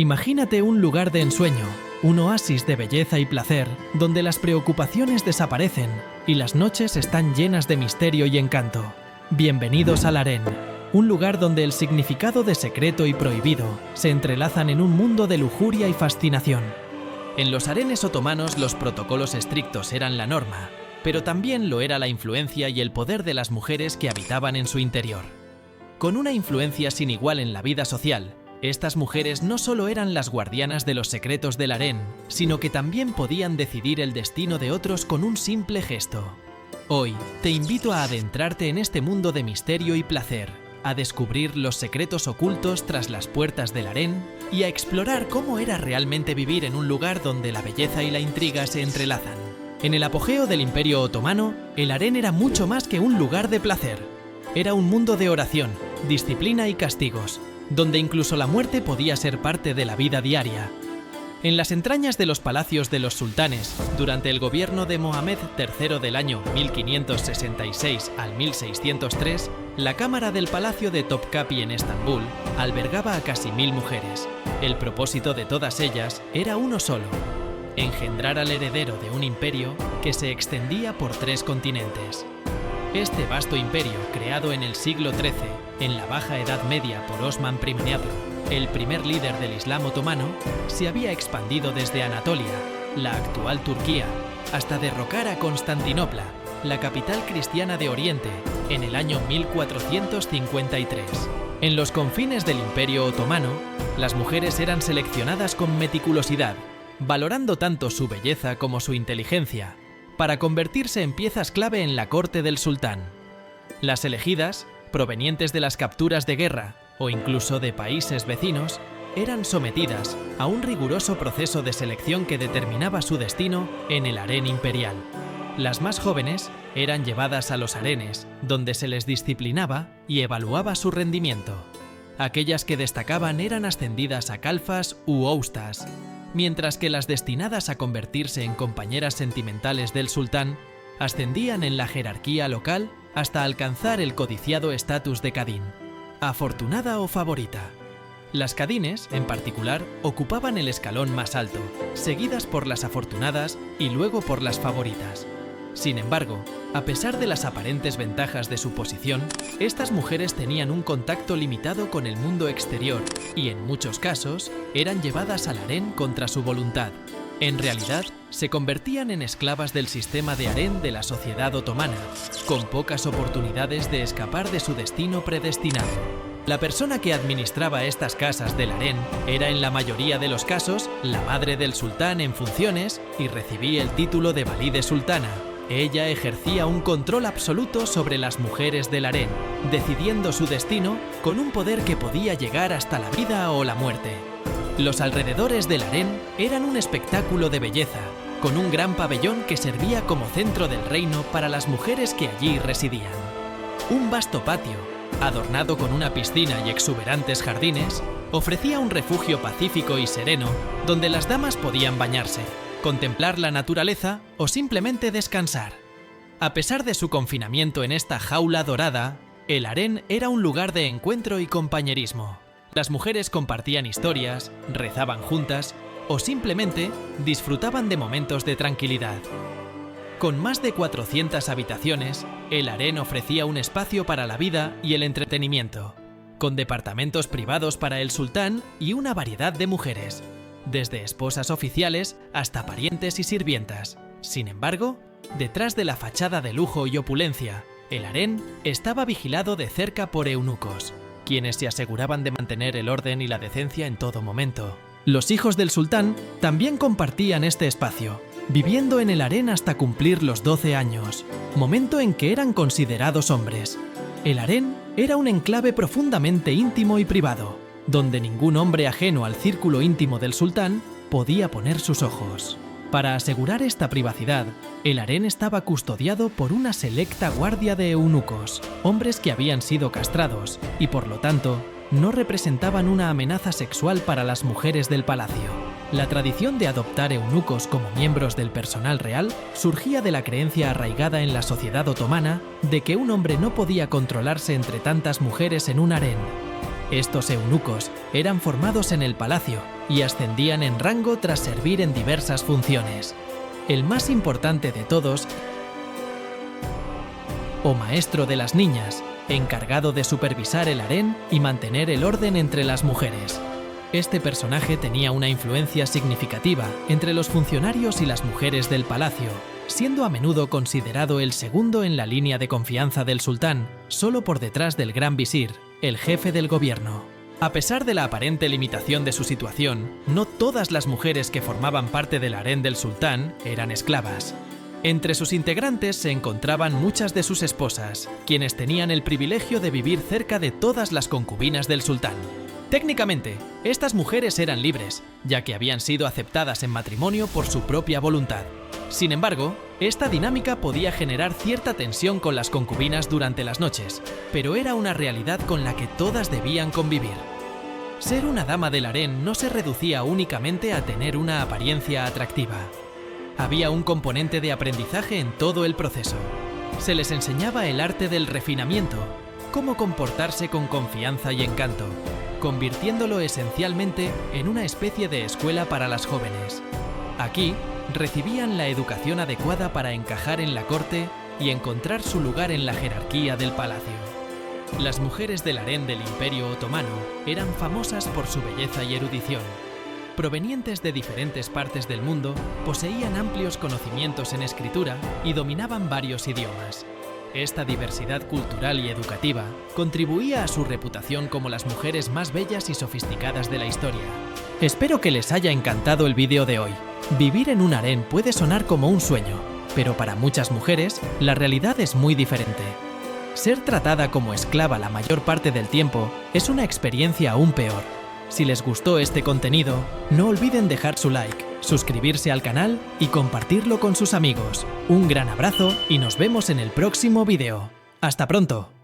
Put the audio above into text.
Imagínate un lugar de ensueño, un oasis de belleza y placer, donde las preocupaciones desaparecen y las noches están llenas de misterio y encanto. Bienvenidos al harén, un lugar donde el significado de secreto y prohibido se entrelazan en un mundo de lujuria y fascinación. En los harenes otomanos los protocolos estrictos eran la norma, pero también lo era la influencia y el poder de las mujeres que habitaban en su interior. Con una influencia sin igual en la vida social, estas mujeres no solo eran las guardianas de los secretos del harén, sino que también podían decidir el destino de otros con un simple gesto. Hoy, te invito a adentrarte en este mundo de misterio y placer, a descubrir los secretos ocultos tras las puertas del harén y a explorar cómo era realmente vivir en un lugar donde la belleza y la intriga se entrelazan. En el apogeo del Imperio Otomano, el harén era mucho más que un lugar de placer. Era un mundo de oración, disciplina y castigos, donde incluso la muerte podía ser parte de la vida diaria. En las entrañas de los palacios de los sultanes, durante el gobierno de Mohamed III del año 1566 al 1603, la cámara del Palacio de Topkapi en Estambul albergaba a casi 1000 mujeres. El propósito de todas ellas era uno solo: engendrar al heredero de un imperio que se extendía por 3 continentes. Este vasto imperio, creado en el siglo XIII, en la Baja Edad Media por Osman I, el primer líder del Islam otomano, se había expandido desde Anatolia, la actual Turquía, hasta derrocar a Constantinopla, la capital cristiana de Oriente, en el año 1453. En los confines del Imperio Otomano, las mujeres eran seleccionadas con meticulosidad, valorando tanto su belleza como su inteligencia, para convertirse en piezas clave en la corte del sultán. Las elegidas, provenientes de las capturas de guerra o incluso de países vecinos, eran sometidas a un riguroso proceso de selección que determinaba su destino en el harén imperial. Las más jóvenes eran llevadas a los harenes, donde se les disciplinaba y evaluaba su rendimiento. Aquellas que destacaban eran ascendidas a calfas u oustas, mientras que las destinadas a convertirse en compañeras sentimentales del sultán ascendían en la jerarquía local hasta alcanzar el codiciado estatus de cadín, afortunada o favorita. Las cadines, en particular, ocupaban el escalón más alto, seguidas por las afortunadas y luego por las favoritas. Sin embargo, a pesar de las aparentes ventajas de su posición, estas mujeres tenían un contacto limitado con el mundo exterior y, en muchos casos, eran llevadas al harén contra su voluntad. En realidad, se convertían en esclavas del sistema de harén de la sociedad otomana, con pocas oportunidades de escapar de su destino predestinado. La persona que administraba estas casas del harén era en la mayoría de los casos la madre del sultán en funciones y recibía el título de valide sultana. Ella ejercía un control absoluto sobre las mujeres del harén, decidiendo su destino con un poder que podía llegar hasta la vida o la muerte. Los alrededores del harén eran un espectáculo de belleza, con un gran pabellón que servía como centro del reino para las mujeres que allí residían. Un vasto patio, adornado con una piscina y exuberantes jardines, ofrecía un refugio pacífico y sereno donde las damas podían bañarse, contemplar la naturaleza o simplemente descansar. A pesar de su confinamiento en esta jaula dorada, el harén era un lugar de encuentro y compañerismo. Las mujeres compartían historias, rezaban juntas o simplemente disfrutaban de momentos de tranquilidad. Con más de 400 habitaciones, el harén ofrecía un espacio para la vida y el entretenimiento, con departamentos privados para el sultán y una variedad de mujeres, desde esposas oficiales hasta parientes y sirvientas. Sin embargo, detrás de la fachada de lujo y opulencia, el harén estaba vigilado de cerca por eunucos, quienes se aseguraban de mantener el orden y la decencia en todo momento. Los hijos del sultán también compartían este espacio, viviendo en el harén hasta cumplir los 12 años, momento en que eran considerados hombres. El harén era un enclave profundamente íntimo y privado, donde ningún hombre ajeno al círculo íntimo del sultán podía poner sus ojos. Para asegurar esta privacidad, el harén estaba custodiado por una selecta guardia de eunucos, hombres que habían sido castrados y, por lo tanto, no representaban una amenaza sexual para las mujeres del palacio. La tradición de adoptar eunucos como miembros del personal real surgía de la creencia arraigada en la sociedad otomana de que un hombre no podía controlarse entre tantas mujeres en un harén. Estos eunucos eran formados en el palacio y ascendían en rango tras servir en diversas funciones. El más importante de todos, o maestro de las niñas, encargado de supervisar el harén y mantener el orden entre las mujeres. Este personaje tenía una influencia significativa entre los funcionarios y las mujeres del palacio, siendo a menudo considerado el segundo en la línea de confianza del sultán, solo por detrás del gran visir, el jefe del gobierno. A pesar de la aparente limitación de su situación, no todas las mujeres que formaban parte del harén del sultán eran esclavas. Entre sus integrantes se encontraban muchas de sus esposas, quienes tenían el privilegio de vivir cerca de todas las concubinas del sultán. Técnicamente, estas mujeres eran libres, ya que habían sido aceptadas en matrimonio por su propia voluntad. Sin embargo, esta dinámica podía generar cierta tensión con las concubinas durante las noches, pero era una realidad con la que todas debían convivir. Ser una dama del harén no se reducía únicamente a tener una apariencia atractiva. Había un componente de aprendizaje en todo el proceso. Se les enseñaba el arte del refinamiento, cómo comportarse con confianza y encanto, convirtiéndolo esencialmente en una especie de escuela para las jóvenes. Aquí, recibían la educación adecuada para encajar en la corte y encontrar su lugar en la jerarquía del palacio. Las mujeres del harén del Imperio Otomano eran famosas por su belleza y erudición. Provenientes de diferentes partes del mundo, poseían amplios conocimientos en escritura y dominaban varios idiomas. Esta diversidad cultural y educativa contribuía a su reputación como las mujeres más bellas y sofisticadas de la historia. Espero que les haya encantado el vídeo de hoy. Vivir en un harén puede sonar como un sueño, pero para muchas mujeres, la realidad es muy diferente. Ser tratada como esclava la mayor parte del tiempo es una experiencia aún peor. Si les gustó este contenido, no olviden dejar su like, suscribirse al canal y compartirlo con sus amigos. Un gran abrazo y nos vemos en el próximo vídeo. ¡Hasta pronto!